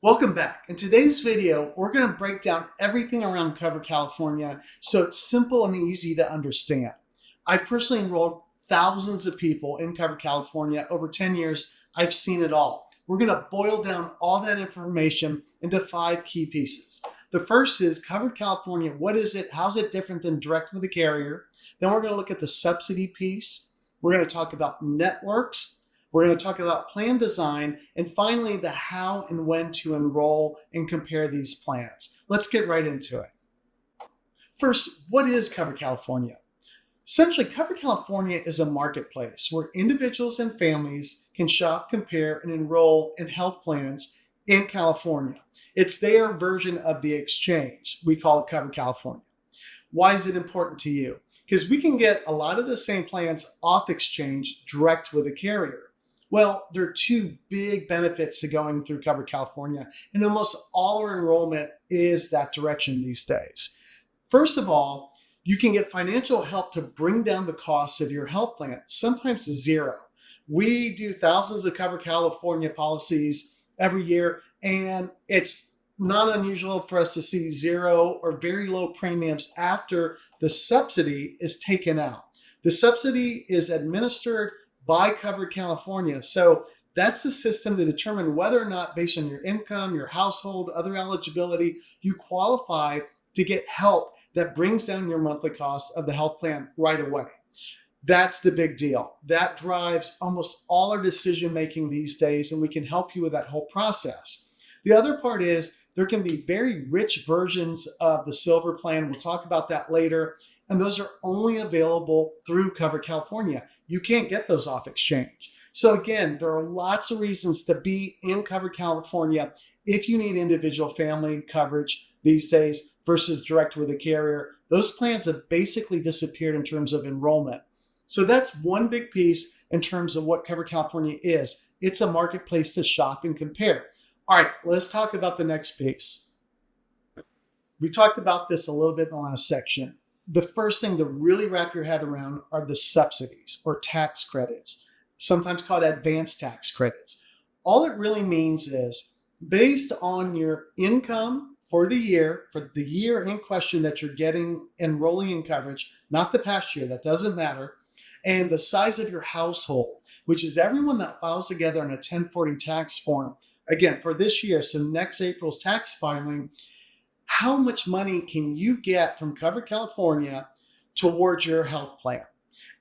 Welcome back. In today's video, we're going to break down everything around Cover California so it's simple and easy to understand. I've personally enrolled thousands of people in Cover California. Over 10 years, I've seen it all. We're going to boil down all that information into 5 key pieces. The first is Covered California. What is it? How's it different than direct with a carrier? Then we're going to look at the subsidy piece. We're going to talk about networks. We're going to talk about plan design, and finally, the how and when to enroll and compare these plans. Let's get right into it. First, what is Cover California? Essentially, Cover California is a marketplace where individuals and families can shop, compare, and enroll in health plans in California. It's their version of the exchange. We call it Cover California. Why is it important to you? Because we can get a lot of the same plans off exchange direct with a carrier. Well, there are 2 big benefits to going through Cover California, and almost all our enrollment is that direction these days. First of all, you can get financial help to bring down the cost of your health plan, sometimes to zero. We do thousands of Cover California policies every year, and it's not unusual for us to see zero or very low premiums after the subsidy is taken out. The subsidy is administered by Covered California. So that's the system to determine whether or not, based on your income, your household, other eligibility, you qualify to get help that brings down your monthly cost of the health plan right away. That's the big deal. That drives almost all our decision making these days, and we can help you with that whole process. The other part is there can be very rich versions of the Silver plan. We'll talk about that later. And those are only available through Cover California. You can't get those off exchange. So again, there are lots of reasons to be in Cover California if you need individual family coverage these days versus direct with a carrier. Those plans have basically disappeared in terms of enrollment. So that's one big piece in terms of what Cover California is. It's a marketplace to shop and compare. All right, let's talk about the next piece. We talked about this a little bit in the last section. The first thing to really wrap your head around are the subsidies or tax credits, sometimes called advanced tax credits. All it really means is based on your income for the year in question that you're getting enrolling in coverage, not the past year, that doesn't matter, and the size of your household, which is everyone that files together on a 1040 tax form. Again, for this year, so next April's tax filing, how much money can you get from Covered California towards your health plan?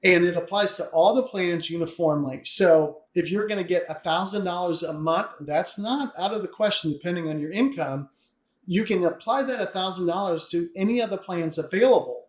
And it applies to all the plans uniformly. So if you're going to get $1,000 a month, that's not out of the question depending on your income. You can apply that $1,000 to any of the plans available.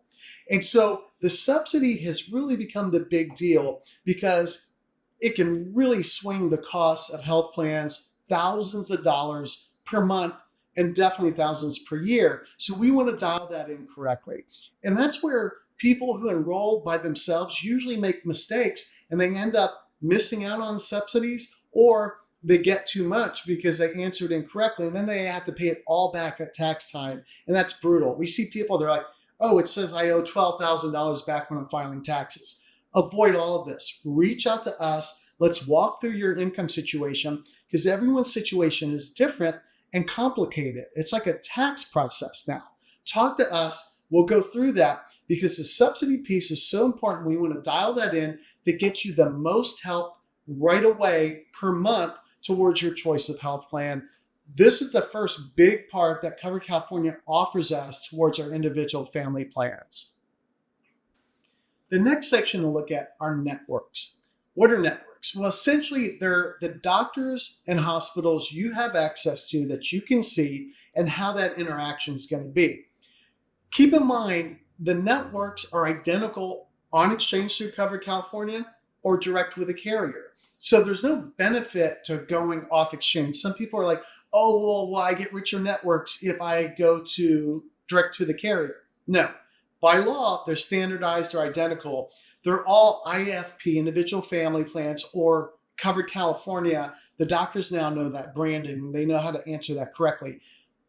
And so the subsidy has really become the big deal because it can really swing the cost of health plans thousands of dollars per month and definitely thousands per year. So we want to dial that in correctly. And that's where people who enroll by themselves usually make mistakes and they end up missing out on subsidies, or they get too much because they answered incorrectly and then they have to pay it all back at tax time. And that's brutal. We see people, they're like, oh, it says I owe $12,000 back when I'm filing taxes. Avoid all of this. Reach out to us. Let's walk through your income situation because everyone's situation is different and complicated. It's like a tax process now. Talk to us. We'll go through that because the subsidy piece is so important. We want to dial that in to get you the most help right away per month towards your choice of health plan. This is the first big part that Cover California offers us towards our individual family plans. The next section to look at are networks. What are networks? Well, essentially, they're the doctors and hospitals you have access to that you can see and how that interaction is going to be. Keep in mind, the networks are identical on exchange through Cover California or direct with a carrier. So there's no benefit to going off exchange. Some people are like, oh, well, I get richer networks if I go to direct to the carrier. No. By law, they're standardized, they're identical. They're all IFP, individual family plans, or Covered California. The doctors now know that branding. They know how to answer that correctly.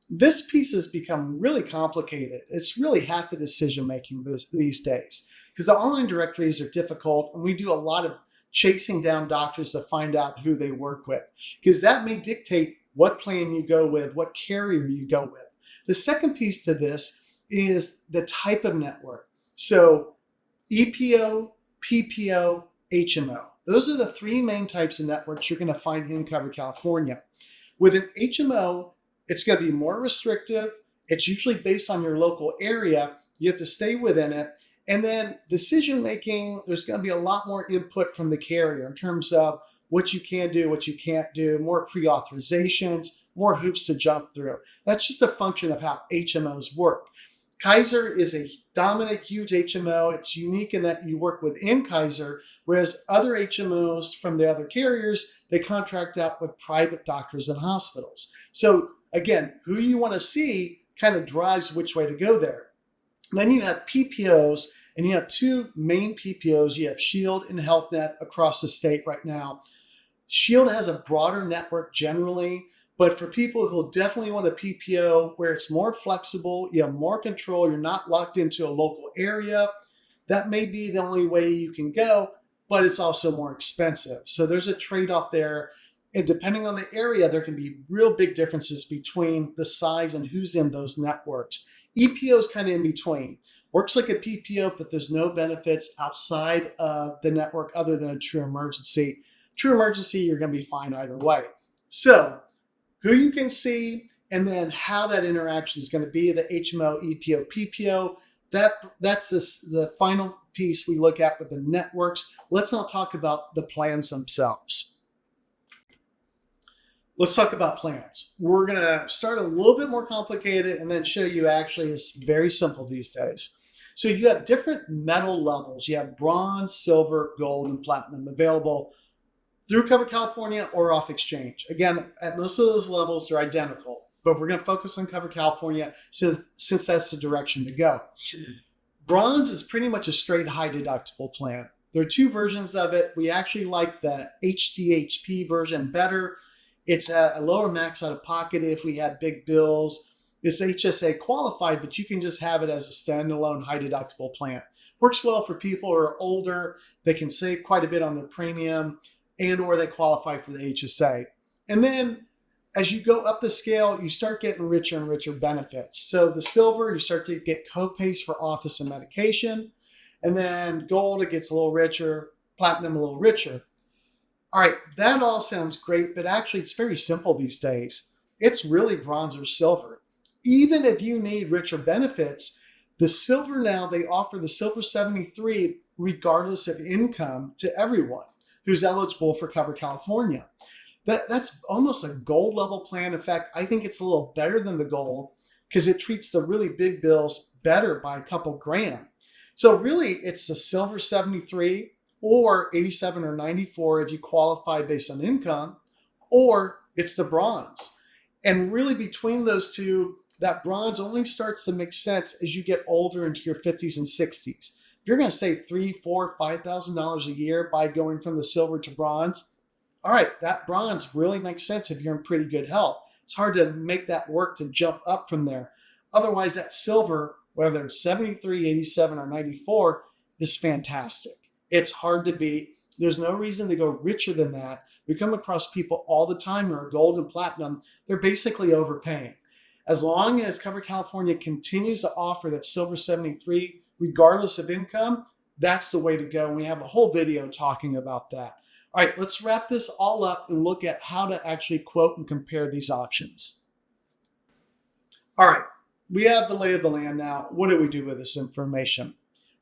This piece has become really complicated. It's really half the decision making these days because the online directories are difficult, and we do a lot of chasing down doctors to find out who they work with because that may dictate what plan you go with, what carrier you go with. The second piece to this is the type of network. So EPO, PPO, HMO. Those are the three main types of networks you're going to find in Covered California. With an HMO, it's going to be more restrictive. It's usually based on your local area. You have to stay within it. And then decision making, there's going to be a lot more input from the carrier in terms of what you can do, what you can't do, more pre-authorizations, more hoops to jump through. That's just a function of how HMOs work. Kaiser is a dominant, huge HMO. It's unique in that you work within Kaiser, whereas other HMOs from the other carriers, they contract out with private doctors and hospitals. So again, who you want to see kind of drives which way to go there. Then you have PPOs, and you have two main PPOs. You have Shield and Health Net across the state right now. Shield has a broader network generally, but for people who definitely want a PPO where it's more flexible, you have more control, you're not locked into a local area, that may be the only way you can go, but it's also more expensive. So there's a trade-off there. And depending on the area, there can be real big differences between the size and who's in those networks. EPO is kind of in between. Works like a PPO, but there's no benefits outside of the network other than a true emergency. True emergency, you're going to be fine either way. So who you can see and then how that interaction is going to be, the HMO, EPO, PPO, that's the final piece we look at with the networks. Let's not talk about the plans themselves. Let's talk about plans. We're going to start a little bit more complicated and then show you actually it's very simple these days. So you have different metal levels. You have bronze, silver, gold, and platinum available through Covered California or off exchange. Again, at most of those levels, they're identical, but we're going to focus on Covered California since that's the direction to go. Bronze is pretty much a straight high deductible plan. There are two versions of it. We actually like the HDHP version better. It's a lower max out of pocket if we have big bills. It's HSA qualified, but you can just have it as a standalone high deductible plan. Works well for people who are older. They can save quite a bit on their premium and or they qualify for the HSA. And then as you go up the scale, you start getting richer and richer benefits. So the silver, you start to get co-pays for office and medication. And then gold, it gets a little richer, platinum a little richer. All right, that all sounds great, but actually it's very simple these days. It's really bronze or silver. Even if you need richer benefits, the silver now, they offer the Silver 73 regardless of income to everyone who's eligible for Covered California. That's almost a gold level plan. In fact, I think it's a little better than the gold because it treats the really big bills better by a couple grand. So really, it's the Silver 73 or 87 or 94 if you qualify based on income, or it's the bronze. And really between those two, that bronze only starts to make sense as you get older into your 50s and 60s. If you're going to save $3,000, $4,000, $5,000 a year by going from the silver to bronze, all right, that bronze really makes sense if you're in pretty good health. It's hard to make that work to jump up from there. Otherwise, that silver, whether it's 73, 87, or 94, is fantastic. It's hard to beat. There's no reason to go richer than that. We come across people all the time who are gold and platinum. They're basically overpaying. As long as Covered California continues to offer that Silver 73, regardless of income, that's the way to go. And we have a whole video talking about that. All right, let's wrap this all up and look at how to actually quote and compare these options. All right, we have the lay of the land now. What do we do with this information?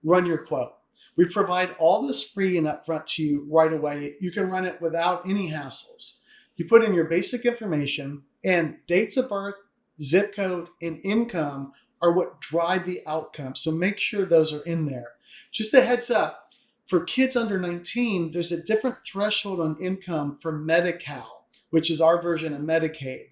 Run your quote. We provide all this free and upfront to you right away. You can run it without any hassles. You put in your basic information, and dates of birth, zip code, and income are what drive the outcome. So make sure those are in there. Just a heads up, for kids under 19, there's a different threshold on income for Medi-Cal, which is our version of Medicaid.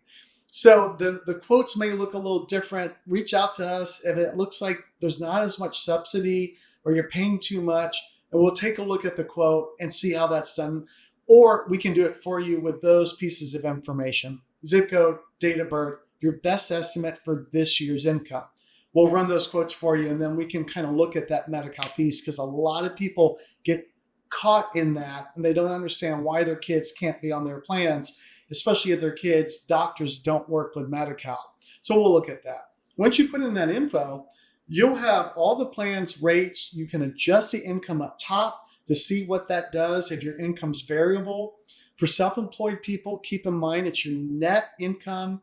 So the quotes may look a little different. Reach out to us if it looks like there's not as much subsidy or you're paying too much, and we'll take a look at the quote and see how that's done. Or we can do it for you with those pieces of information. Zip code, date of birth, your best estimate for this year's income. We'll run those quotes for you, and then we can kind of look at that Medi-Cal piece because a lot of people get caught in that and they don't understand why their kids can't be on their plans. especially if their kids' doctors don't work with Medi-Cal. So we'll look at that. Once you put in that info, you'll have all the plans rates. You can adjust the income up top to see what that does if your income's variable. For self-employed people, keep in mind it's your net income.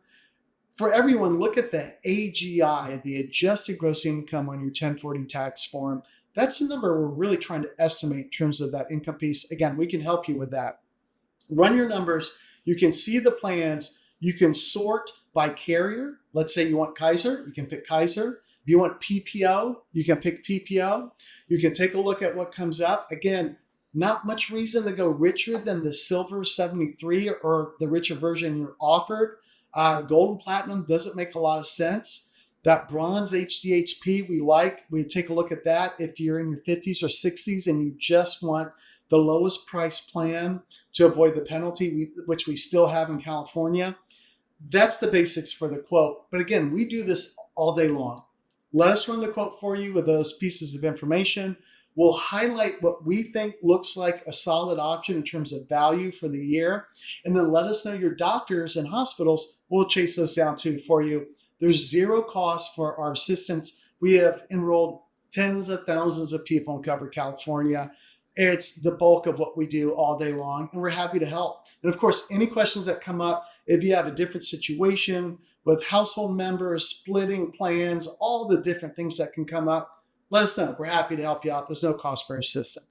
For everyone, look at the AGI, the adjusted gross income on your 1040 tax form. That's the number we're really trying to estimate in terms of that income piece. Again, we can help you with that. Run your numbers. You can see the plans. You can sort by carrier. Let's say you want Kaiser, you can pick Kaiser. If you want PPO, you can pick PPO. You can take a look at what comes up. Again, not much reason to go richer than the Silver 73 or the richer version you're offered. Gold and Platinum doesn't make a lot of sense. That Bronze HDHP we like. We take a look at that if you're in your 50s or 60s and you just want the lowest price plan to avoid the penalty, which we still have in California. That's the basics for the quote. But again, we do this all day long. Let us run the quote for you with those pieces of information. We'll highlight what we think looks like a solid option in terms of value for the year. And then let us know your doctors and hospitals. We'll chase those down too for you. There's zero cost for our assistance. We have enrolled tens of thousands of people in Cover California. It's the bulk of what we do all day long, and we're happy to help. And of course, any questions that come up, if you have a different situation with household members, splitting plans, all the different things that can come up, let us know. We're happy to help you out. There's no cost for our assistance.